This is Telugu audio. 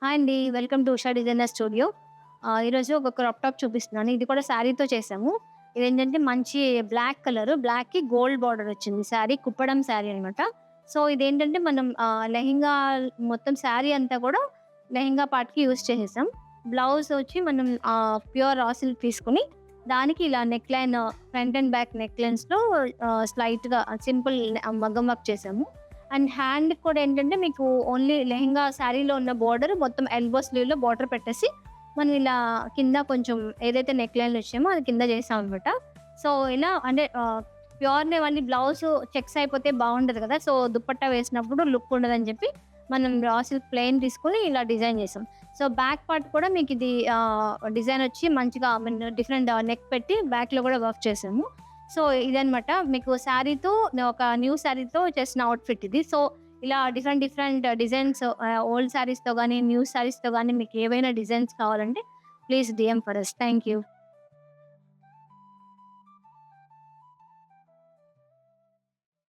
హాయ్ అండి. Welcome to Usha designer studio. ఈరోజు ఒక క్రాప్ టాప్ చూపిస్తున్నాను. ఇది కూడా శారీతో చేసాము. ఇదేంటంటే మంచి బ్లాక్ కలర్, బ్లాక్‌కి గోల్డ్ బార్డర్ వచ్చింది. శారీ కుప్పడం శారీ అనమాట. సో, ఇదేంటంటే మనం లెహెంగా మొత్తం శారీ అంతా కూడా లెహెంగా పార్ట్‌కి యూజ్ చేసేసాం. బ్లౌజ్ వచ్చి మనం ప్యూర్ రా సిల్క్ తీసుకొని దానికి ఇలా neck line front and back neck లైన్స్‌లో స్లైట్‌గా సింపుల్ మగ్గం వర్క్ చేసాము. అండ్ హ్యాండ్‌కి కూడా ఏంటంటే మీకు ఓన్లీ లెహెంగా శారీలో ఉన్న బోర్డర్ మొత్తం ఎల్బో స్లీవ్‌లో బోర్డర్ పెట్టేసి, మనం ఇలా కింద కొంచెం ఏదైతే నెక్ లైన్‌లు వచ్చామో అది కింద చేసామనమాట. సో, ఇలా అంటే ప్యూర్‌నే మళ్ళీ బ్లౌజు చెక్స్ అయిపోతే బాగుండదు కదా! సో, దుపట్టా వేసినప్పుడు లుక్ ఉండదని చెప్పి మనం రా సిల్క్ ప్లెయిన్ తీసుకొని ఇలా డిజైన్ చేసాం. సో, బ్యాక్ పార్ట్ కూడా మీకిది డిజైన్ వచ్చి మంచిగా ఐ మీన్ డిఫరెంట్ నెక్ పెట్టి బ్యాక్‌లో కూడా వర్క్ చేసాము. సో, ఇదనమాట. మీకు శారీతో ఒక న్యూ శారీతో చేసిన అవుట్‌ఫిట్ ఇది. సో, ఇలా డిఫరెంట్ డిఫరెంట్ డిజైన్స్ ఓల్డ్ శారీస్‌తో గాని, న్యూ శారీస్‌తో గాని మీకు ఏవైనా డిజైన్స్ కావాలంటే please DM for us. Thank you.